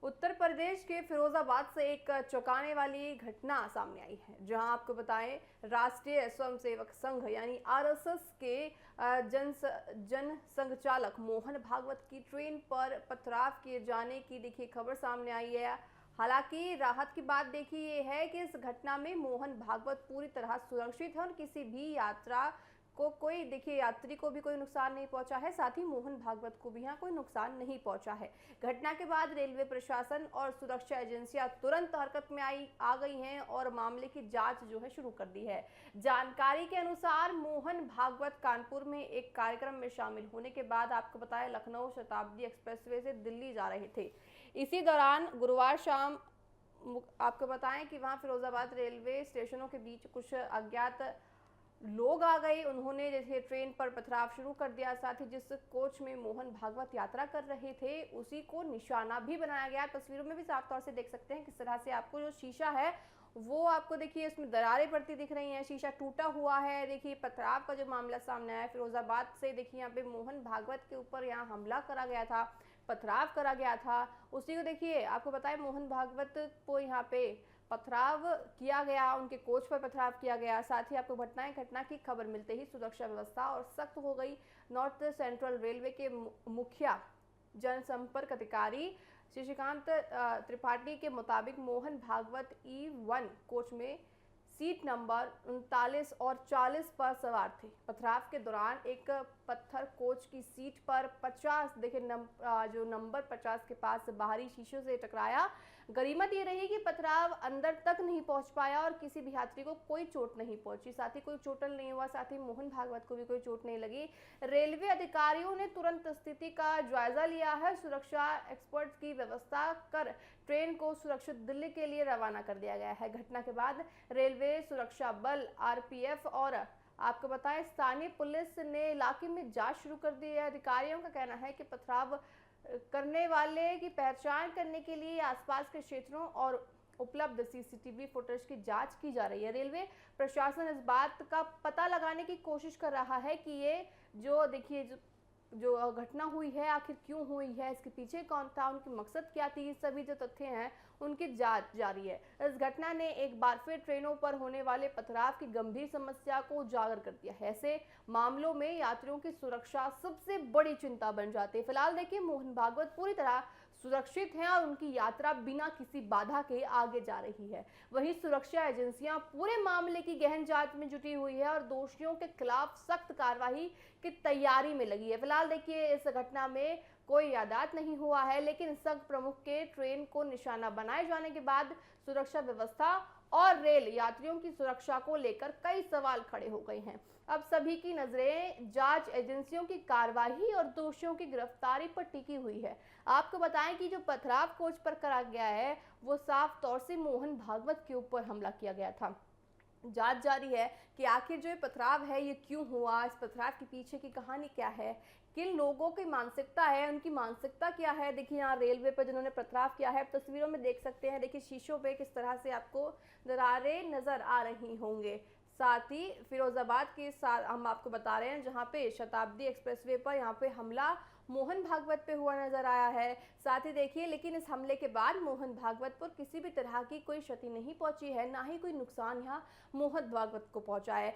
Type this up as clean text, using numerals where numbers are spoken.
उत्तर प्रदेश के फिरोजाबाद से एक चौंकाने वाली घटना सामने आई है, जहां आपको बताएं राष्ट्रीय स्वयंसेवक संघ यानी आरएसएस के जन संघचालक मोहन भागवत की ट्रेन पर पथराव किए जाने की देखिए खबर सामने आई है। हालांकि राहत की बात देखिए ये है कि इस घटना में मोहन भागवत पूरी तरह सुरक्षित है और किसी भी यात्रा को कोई देखिए यात्री को भी कोई नुकसान नहीं पहुंचा है। साथ ही मोहन भागवत को भी यहाँ कोई नुकसान नहीं पहुंचा है। घटना के बाद रेलवे प्रशासन और सुरक्षा एजेंसियां तुरंत हरकत में आ गई हैं और मामले की जांच जो है शुरू कर दी है। जानकारी के अनुसार मोहन भागवत कानपुर में एक कार्यक्रम में शामिल होने के बाद आपको बताया लखनऊ शताब्दी एक्सप्रेसवे से दिल्ली जा रहे थे। इसी दौरान गुरुवार शाम आपको बताएं कि वहां फिरोजाबाद रेलवे स्टेशनों के बीच कुछ अज्ञात लोग आ गए। उन्होंने जैसे ट्रेन पर पथराव शुरू कर दिया। साथ ही जिस कोच में मोहन भागवत यात्रा कर रहे थे उसी को निशाना भी बनाया गया। तस्वीरों में भी साफ तौर से देख सकते हैं किस तरह से आपको जो शीशा है वो आपको देखिए इसमें दरारें पड़ती दिख रही हैं, शीशा टूटा हुआ है। देखिए पथराव का जो मामला सामने आया फिरोजाबाद से, देखिए यहाँ पे मोहन भागवत के ऊपर यहाँ हमला करा गया था, पथराव करा गया था। उसी को देखिए आपको बताया मोहन भागवत को यहाँ पे पथराव किया गया, उनके कोच पर पथराव किया गया। साथ ही आपको घटना की खबर मिलते ही सुरक्षा व्यवस्था और सख्त हो गई। नॉर्थ सेंट्रल रेलवे के मुखिया जनसंपर्क अधिकारी शशिकांत त्रिपाठी के मुताबिक मोहन भागवत E1 कोच में सीट नंबर 39 और 40 पर सवार थे। पथराव के दौरान एक पत्थर कोच की सीट पर 50 देखिए जो नंबर 50 के पास बाहरी शीशों से टकराया। गनीमत ये रही कि पथराव अंदर तक नहीं पहुंच पाया और किसी भी यात्री को कोई चोट नहीं पहुंची। साथ ही कोई चोटल नहीं हुआ, साथ ही मोहन भागवत को भी कोई चोट नहीं लगी। रेलवे अधिकारियों ने तुरंत स्थिति का जायजा लिया है। सुरक्षा एक्सपर्ट की व्यवस्था कर ट्रेन को सुरक्षित दिल्ली के लिए रवाना कर दिया गया है। घटना के बाद रेलवे सुरक्षा बल आरपीएफ और आपको बताएं स्थानीय पुलिस ने इलाके में जांच शुरू कर दी है। अधिकारियों का कहना है कि पथराव करने वाले की पहचान करने के लिए आसपास के क्षेत्रों और उपलब्ध सीसीटीवी फुटेज की जांच की जा रही है। रेलवे प्रशासन इस बात का पता लगाने की कोशिश कर रहा है कि ये जो देखिए जो घटना हुई है आखिर क्यों हुई है, इसके पीछे कौन था, उनकी मकसद क्या थी, सभी जो तथ्य हैं उनकी जांच जारी है। इस घटना ने एक बार फिर ट्रेनों पर होने वाले पथराव की गंभीर समस्या को उजागर कर दिया है। ऐसे मामलों में यात्रियों की सुरक्षा सबसे बड़ी चिंता बन जाती है। फिलहाल देखिए मोहन भागवत पूरी तरह सुरक्षित हैं और उनकी यात्रा बिना किसी बाधा के आगे जा रही है। वहीं सुरक्षा एजेंसियां पूरे मामले की गहन जांच में जुटी हुई है और दोषियों के खिलाफ सख्त कार्रवाई की तैयारी में लगी है। फिलहाल देखिए इस घटना में कोई यादात नहीं हुआ है, लेकिन संघ प्रमुख के ट्रेन को निशाना बनाए जाने के बाद सुरक्षा व्यवस्था और रेल यात्रियों की सुरक्षा को लेकर कई सवाल खड़े हो गए हैं। अब सभी की नजरें जांच एजेंसियों की कार्रवाई और दोषियों की गिरफ्तारी पर टिकी हुई है। आपको बताएं कि जो पथराव कोच पर करा गया है वो साफ तौर से मोहन भागवत के ऊपर हमला किया गया था। जांच जारी है कि आखिर जो ये पथराव है ये क्यों हुआ, इस पथराव के पीछे की कहानी क्या है, किन लोगों की मानसिकता है, उनकी मानसिकता क्या है। देखिए यहाँ रेलवे पर जिन्होंने पथराव किया है तस्वीरों में देख सकते हैं, देखिए शीशों पे किस तरह से आपको दरारें नजर आ रही होंगे। साथ ही फिरोजाबाद के साथ हम आपको बता रहे हैं जहां पे शताब्दी एक्सप्रेसवे पर यहाँ पे हमला मोहन भागवत पे हुआ नजर आया है। साथ ही देखिए लेकिन इस हमले के बाद मोहन भागवत पर किसी भी तरह की कोई क्षति नहीं पहुंची है, ना ही कोई नुकसान यहाँ मोहन भागवत को पहुंचा है।